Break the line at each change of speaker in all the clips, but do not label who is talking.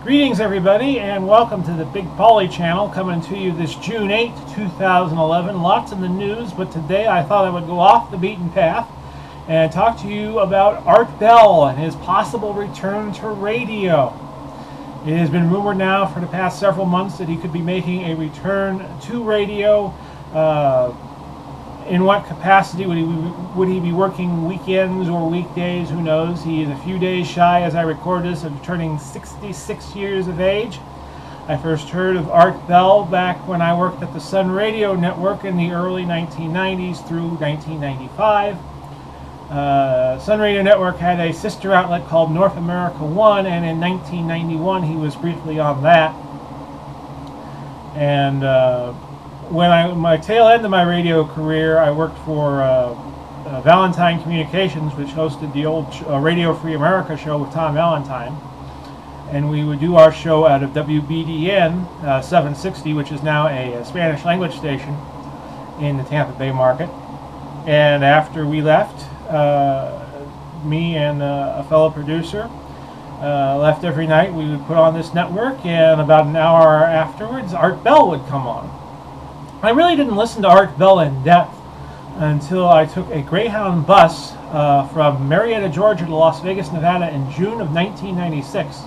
Greetings everybody, and welcome to the Big Pauly channel, coming to you this June 8th, 2011. Lots in the news, but today I thought I would go off the beaten path and talk to you about Art Bell and his possible return to radio. It has been rumored now for the past several months that he could be making a return to radio. In what capacity? Would he be working weekends or weekdays? Who knows? He is a few days shy, as I record this, of turning 66 years of age. I first heard of Art Bell back when I worked at the Sun Radio Network in the early 1990s through 1995. Sun Radio Network had a sister outlet called North America One, and in 1991 he was briefly on that. And my tail end of my radio career, I worked for Valentine Communications, which hosted the old Radio Free America show with Tom Valentine. And we would do our show out of WBDN 760, which is now a Spanish language station in the Tampa Bay market. And after we left, me and a fellow producer left every night. We would put on this network, and about an hour afterwards, Art Bell would come on. I really didn't listen to Art Bell in depth until I took a Greyhound bus from Marietta, Georgia to Las Vegas, Nevada in June of 1996.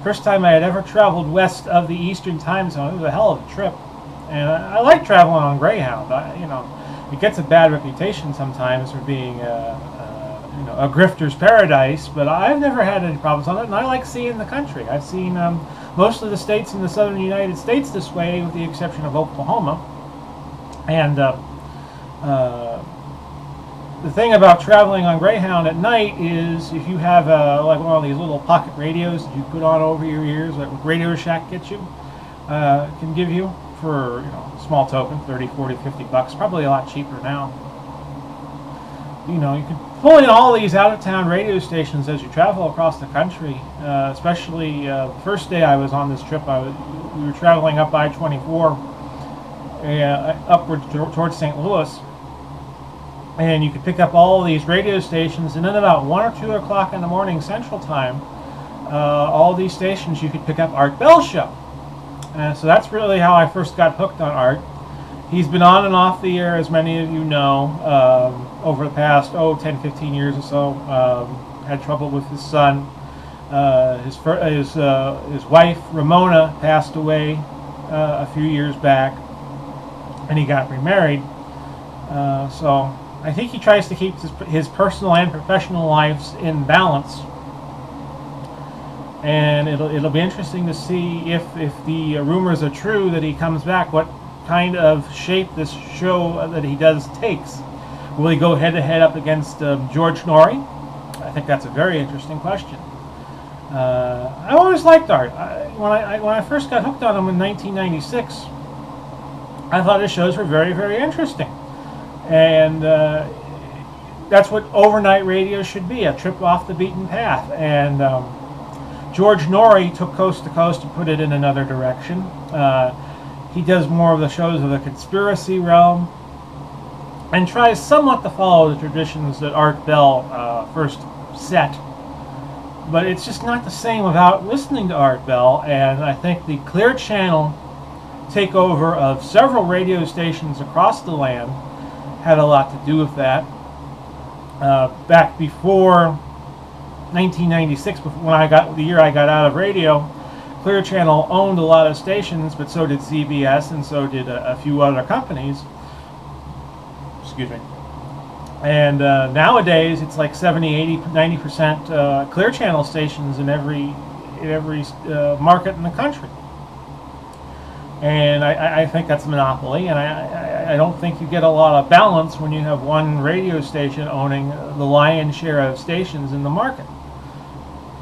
First time I had ever traveled west of the Eastern time zone. It was a hell of a trip. And I like traveling on Greyhound. It gets a bad reputation sometimes for being a grifter's paradise, but I've never had any problems on it, and I like seeing the country. I've seen most of the states in the southern United States this way, with the exception of Oklahoma. And the thing about traveling on Greyhound at night is if you have like one of these little pocket radios that you put on over your ears, like Radio Shack gets you, can give you for a small token, 30, 40, 50 bucks, probably a lot cheaper now. You can pull in all these out-of-town radio stations as you travel across the country, especially the first day I was on this trip. We were traveling up I-24 upward towards St. Louis, and you could pick up all these radio stations, and then about 1 or 2 o'clock in the morning Central Time, all these stations you could pick up Art Bell's show. So that's really how I first got hooked on Art. He's been on and off the air, as many of you know, over the past 10, 15 years or so. Had trouble with his son. His wife Ramona passed away a few years back, and he got remarried. So I think he tries to keep his personal and professional lives in balance. And it'll be interesting to see if the rumors are true that he comes back, what kind of shape this show that he does takes. Will he go head-to-head up against George Norrie? I think that's a very interesting question. I always liked Art. When I first got hooked on him in 1996, I thought his shows were very, very interesting. And that's what overnight radio should be, a trip off the beaten path. And George Norrie took Coast to Coast to put it in another direction. He does more of the shows of the conspiracy realm and tries somewhat to follow the traditions that Art Bell first set. But it's just not the same without listening to Art Bell, and I think the Clear Channel takeover of several radio stations across the land had a lot to do with that. Back before 1996, the year I got out of radio, Clear Channel owned a lot of stations, but so did CBS, and so did a few other companies. Excuse me. And nowadays, it's like 70, 80, 90% Clear Channel stations in every market in the country. And I think that's a monopoly, and I don't think you get a lot of balance when you have one radio station owning the lion's share of stations in the market.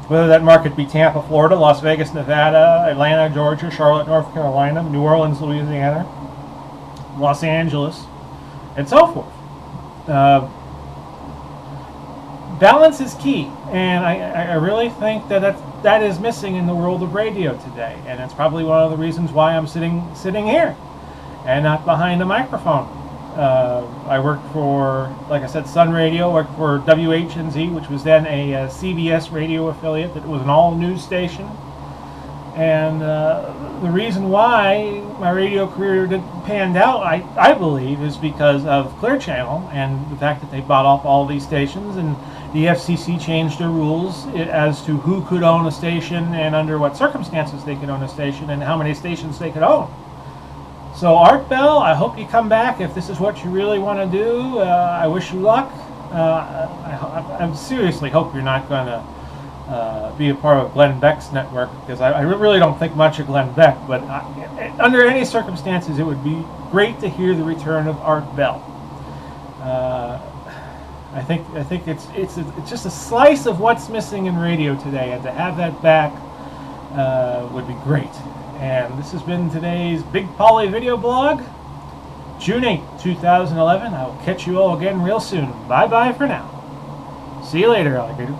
Whether that market be Tampa, Florida, Las Vegas, Nevada, Atlanta, Georgia, Charlotte, North Carolina, New Orleans, Louisiana, Los Angeles, and so forth. Balance is key, and I really think that is missing in the world of radio today, and it's probably one of the reasons why I'm sitting here and not behind a microphone. I worked for, like I said, Sun Radio, worked for WHNZ, which was then a CBS radio affiliate that was an all-news station. And the reason why my radio career didn't panned out, I believe, is because of Clear Channel and the fact that they bought off all these stations, and the FCC changed their rules as to who could own a station and under what circumstances they could own a station and how many stations they could own. So Art Bell, I hope you come back if this is what you really want to do. I wish you luck. I seriously hope you're not going to be a part of Glenn Beck's network, because I really don't think much of Glenn Beck, but under any circumstances it would be great to hear the return of Art Bell. I think it's just a slice of what's missing in radio today, and to have that back would be great. And this has been today's Big Polly video blog, June 8, 2011. I will catch you all again real soon. Bye bye for now. See you later, alligator.